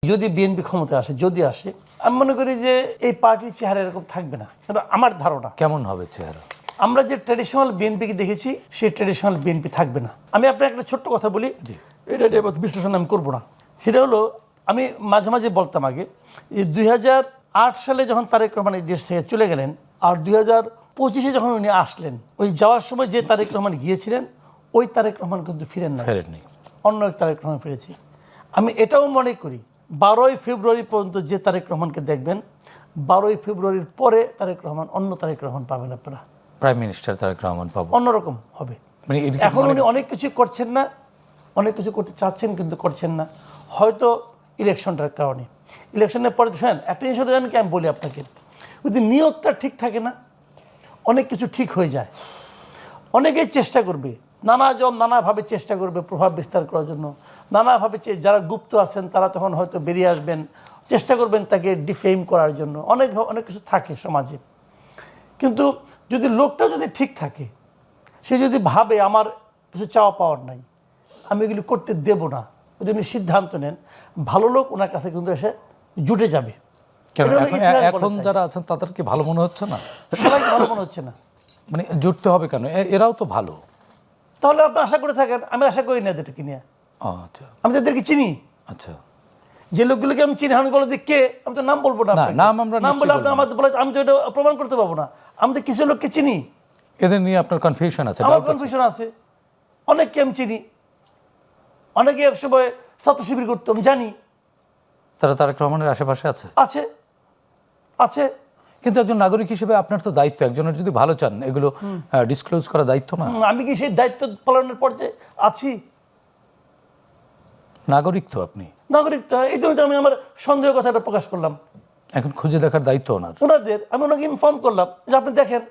যদি বিএনপি ক্ষমতায় আসে, যদি আসে, আমি মনে করি যে এই পার্টির চেহারা এরকম থাকবে না। এটা আমার ধারণা। কেমন হবে চেহারা? আমরা যে ট্র্যাডিশনাল বিএনপিকে দেখেছি সেই ট্র্যাডিশনাল বিএনপি থাকবে না। আমি আপনাকে একটা ছোট্ট কথা বলি, এটা বিশ্লেষণ আমি করবো না। সেটা হলো, আমি মাঝে মাঝে বলতাম আগে যে 2008 সালে যখন তারেক রহমান এই দেশ থেকে চলে গেলেন, আর 2025-এ যখন উনি আসলেন, ওই যাওয়ার সময় যে তারেক রহমান গিয়েছিলেন ওই তারেক রহমান কিন্তু ফেরেননি, অন্য এক তারেক রহমান ফিরেছি। আমি এটাও মনে করি 12ই ফেব্রুয়ারি পর্যন্ত যে তারেক রহমানকে দেখবেন, 12ই ফেব্রুয়ারির পরে তারেক রহমান, অন্য তারেক রহমান পাবেন আপনারা। প্রাইম মিনিস্টার তারেক রহমান পাবো, অন্যরকম হবে। এখন উনি অনেক কিছু করছেন না, অনেক কিছু করতে চাচ্ছেন কিন্তু করছেন না, হয়তো ইলেকশনটার কারণে। ইলেকশনের পরে দেখেন একটা জিনিস হতে জানেন কি, আমি বলি আপনাকে, যদি নিয়তটা ঠিক থাকে না, অনেক কিছু ঠিক হয়ে যায়। অনেকেই চেষ্টা করবে, নানাভাবে চেষ্টা করবে প্রভাব বিস্তার করার জন্য, নানাভাবে যারা গুপ্ত আছেন তারা তখন হয়তো বেরিয়ে আসবেন, চেষ্টা করবেন তাকে ডিফেম করার জন্য। অনেক কিছু থাকে সমাজে। কিন্তু যদি লোকটা যদি ঠিক থাকে, সে যদি ভাবে আমার কিছু চাওয়া পাওয়ার নাই, আমি এগুলি করতে দেব না, যদি উনি সিদ্ধান্ত নেন, ভালো লোক ওনার কাছে কিন্তু এসে জুটে যাবে। এখন যারা আছেন তাদের কি ভালো মনে হচ্ছে না? সবাইকে ভালো মনে হচ্ছে না। মানে জুটতে হবে কেন? এরাও তো ভালো। তাহলে আপনি আশা করে থাকেন, আমি আশা করি না এদেরকে নিয়ে। আচ্ছা, আমি তাদেরকে চিনি। আচ্ছা, যে লোকগুলোকে আমি চিনি, আমি বলে যে কে, আমি তো নাম বলবো না। নাম বলে আপনি আমাদের বলে, আমি তো এটা প্রমাণ করতে পারবো না। আমি তো কিছু লোককে চিনি। এদের নিয়ে আপনার কনফিউশন আছে? আমার কনফিউশন আছে। অনেককে আমি চিনি, অনেকে একসময় ছাত্র শিবির করতো, আমি জানি। তারা তারেক রহমানের আশেপাশে আছে? আছে, আছে। কিন্তু একজন নাগরিক হিসেবে আপনার তো দায়িত্ব, একজনের যদি ভালো চান এগুলো ডিসক্লোজ করা দায়িত্ব না? আমি কি সেই দায়িত্ব পালনের পর্যায়ে আছি? নাগরিক তো আপনি। নাগরিক তো, এই জন্য আমি আমার সন্দেহ কথাটা প্রকাশ করলাম। এখন খুঁজে দেখার দায়িত্ব ওনাদের। আমি ওনাকে ইনফর্ম করলাম যে আপনি দেখেন,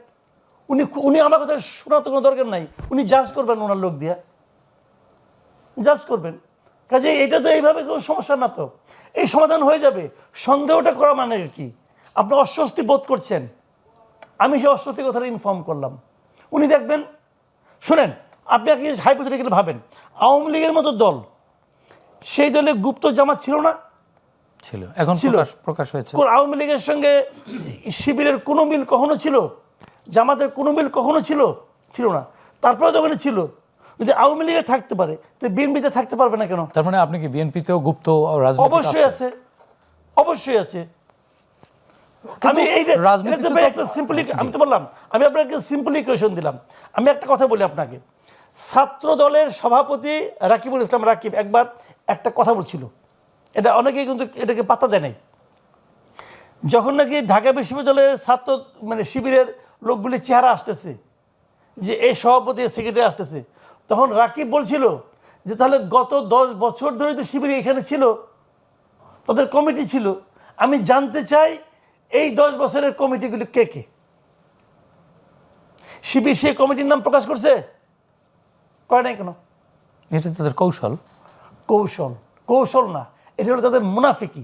উনি আমার কথা শোনার তো কোনো দরকার নাই, উনি জাজ করবেন, ওনার লোক দিয়ে জাজ করবেন। কাজে এটা তো এইভাবে কোনো সমস্যা না, তো এই সমাধান হয়ে যাবে। সন্দেহটা করা মানে কি? আপনি অস্বস্তি বোধ করছেন, আমি সেই অস্বস্তি কথাটা ইনফর্ম করলাম, উনি দেখবেন। শুনেন, আপনি আর কি হাইপোথেটিক্যালি ভাবেন, আওয়ামী লীগের মতো দল, সেই দলে গুপ্ত জামাত ছিল না? ছিল, এখন প্রকাশ হয়েছে। আওয়ামী লীগের সঙ্গে শিবিরের কোনো মিল কখনো ছিল? জামাতের কোনো মিল কখনো ছিল? ছিল না। তারপরে যখন ছিল, যদি আওয়ামী লীগে থাকতে পারে তো বিএনপিতে থাকতে পারবে না কেন? তার মানে আপনি কি বিএনপিতেও গুপ্ত রাজনীতি? অবশ্যই আছে, অবশ্যই আছে। আমি এই একটা সিম্পলি, আমি তো বললাম, আমি আপনাকে সিম্পলি কোয়েশন দিলাম। আমি একটা কথা বলি আপনাকে, ছাত্র দলের সভাপতি রাকিবুল ইসলাম রাকিব একবার একটা কথা বলছিল, এটা অনেকেই কিন্তু এটাকে পাত্তা দেয় নাই। যখন নাকি ঢাকা বিশ্ববিদ্যালয়ের ছাত্র মানে শিবিরের লোকগুলি চেহারা আসতেছে, যে এই সভাপতি সেক্রেটারি আসতেছে, তখন রাকিব বলছিল যে তাহলে গত 10 বছর ধরে তো শিবির এখানে ছিল, তাদের কমিটি ছিল, আমি জানতে চাই এই 10 বছরের কমিটিগুলি কে কে? শিবির সেই কমিটির নাম প্রকাশ করছে? করে নাই কেন? এটা তাদের কৌশল। কৌশল না, এটা হলো তাদের মুনাফিকি।